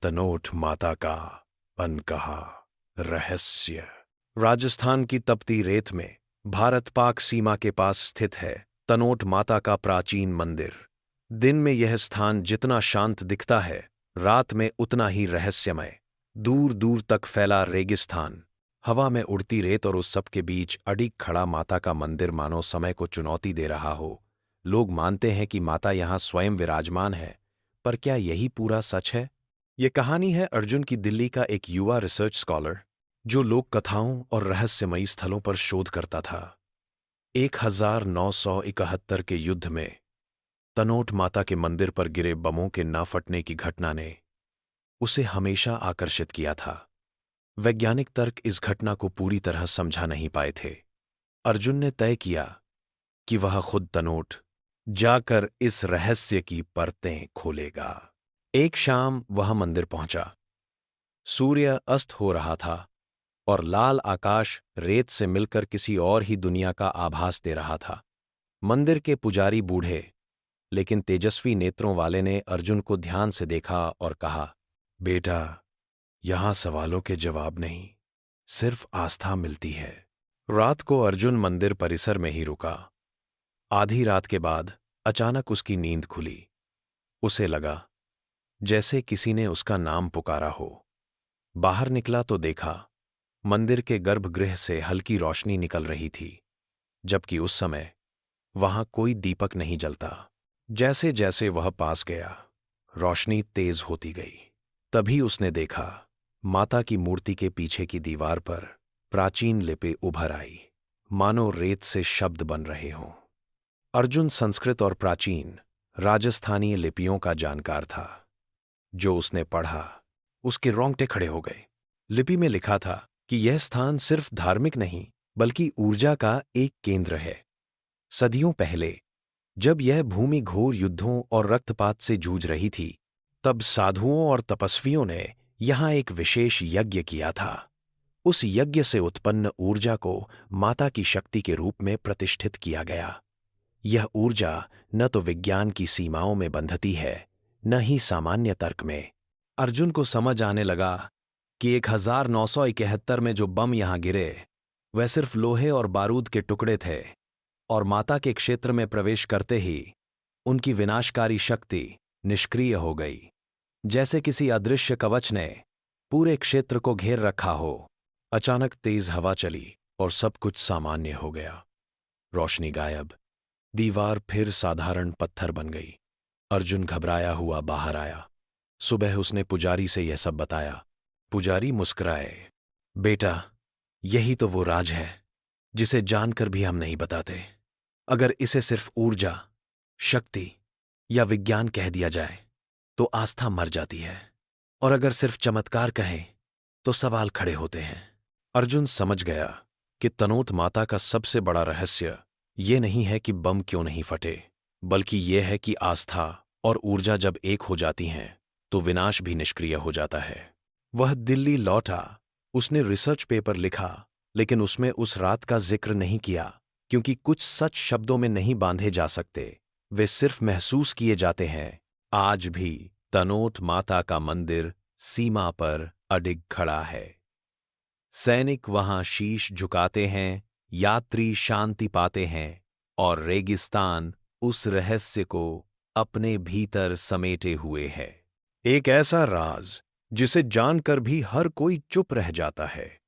तनोट माता का अनकहा रहस्य। राजस्थान की तपती रेत में भारत पाक सीमा के पास स्थित है तनोट माता का प्राचीन मंदिर। दिन में यह स्थान जितना शांत दिखता है, रात में उतना ही रहस्यमय। दूर दूर तक फैला रेगिस्तान, हवा में उड़ती रेत और उस सब के बीच अडिग खड़ा माता का मंदिर मानो समय को चुनौती दे रहा हो। लोग मानते हैं कि माता यहाँ स्वयं विराजमान है, पर क्या यही पूरा सच है? ये कहानी है अर्जुन की, दिल्ली का एक युवा रिसर्च स्कॉलर जो लोक कथाओं और रहस्यमयी स्थलों पर शोध करता था। 1971 के युद्ध में तनोट माता के मंदिर पर गिरे बमों के ना फटने की घटना ने उसे हमेशा आकर्षित किया था। वैज्ञानिक तर्क इस घटना को पूरी तरह समझा नहीं पाए थे। अर्जुन ने तय किया कि वह खुद तनोट जाकर इस रहस्य की परतें खोलेगा। एक शाम वह मंदिर पहुंचा। सूर्य अस्त हो रहा था और लाल आकाश रेत से मिलकर किसी और ही दुनिया का आभास दे रहा था। मंदिर के पुजारी बूढ़े लेकिन तेजस्वी नेत्रों वाले ने अर्जुन को ध्यान से देखा और कहा, बेटा, यहां सवालों के जवाब नहीं, सिर्फ आस्था मिलती है। रात को अर्जुन मंदिर परिसर में ही रुका। आधी रात के बाद अचानक उसकी नींद खुली। उसे लगा जैसे किसी ने उसका नाम पुकारा हो। बाहर निकला तो देखा मंदिर के गर्भगृह से हल्की रोशनी निकल रही थी, जबकि उस समय वहां कोई दीपक नहीं जलता। जैसे जैसे वह पास गया, रोशनी तेज होती गई। तभी उसने देखा माता की मूर्ति के पीछे की दीवार पर प्राचीन लिपि उभर आई, मानो रेत से शब्द बन रहे हों। अर्जुन संस्कृत और प्राचीन राजस्थानीय लिपियों का जानकार था। जो उसने पढ़ा, उसके रोंगटे खड़े हो गए। लिपि में लिखा था कि यह स्थान सिर्फ धार्मिक नहीं, बल्कि ऊर्जा का एक केंद्र है। सदियों पहले जब यह भूमि घोर युद्धों और रक्तपात से जूझ रही थी, तब साधुओं और तपस्वियों ने यहां एक विशेष यज्ञ किया था। उस यज्ञ से उत्पन्न ऊर्जा को माता की शक्ति के रूप में प्रतिष्ठित किया गया। यह ऊर्जा न तो विज्ञान की सीमाओं में बंधती है, न ही सामान्य तर्क में। अर्जुन को समझ आने लगा कि 1971 में जो बम यहां गिरे, वह सिर्फ लोहे और बारूद के टुकड़े थे, और माता के क्षेत्र में प्रवेश करते ही उनकी विनाशकारी शक्ति निष्क्रिय हो गई। जैसे किसी अदृश्य कवच ने पूरे क्षेत्र को घेर रखा हो। अचानक तेज हवा चली और सब कुछ सामान्य हो गया। रोशनी गायब, दीवार फिर साधारण पत्थर बन गई। अर्जुन घबराया हुआ बाहर आया। सुबह उसने पुजारी से यह सब बताया। पुजारी मुस्कुराए, बेटा, यही तो वो राज है जिसे जानकर भी हम नहीं बताते। अगर इसे सिर्फ ऊर्जा, शक्ति या विज्ञान कह दिया जाए तो आस्था मर जाती है, और अगर सिर्फ चमत्कार कहें तो सवाल खड़े होते हैं। अर्जुन समझ गया कि तनोट माता का सबसे बड़ा रहस्य ये नहीं है कि बम क्यों नहीं फटे, बल्कि ये है कि आस्था और ऊर्जा जब एक हो जाती हैं तो विनाश भी निष्क्रिय हो जाता है। वह दिल्ली लौटा। उसने रिसर्च पेपर लिखा, लेकिन उसमें उस रात का जिक्र नहीं किया, क्योंकि कुछ सच शब्दों में नहीं बांधे जा सकते, वे सिर्फ महसूस किए जाते हैं। आज भी तनोट माता का मंदिर सीमा पर अडिग खड़ा है। सैनिक वहां शीश झुकाते हैं, यात्री शांति पाते हैं, और रेगिस्तान उस रहस्य को अपने भीतर समेटे हुए है। एक ऐसा राज जिसे जानकर भी हर कोई चुप रह जाता है।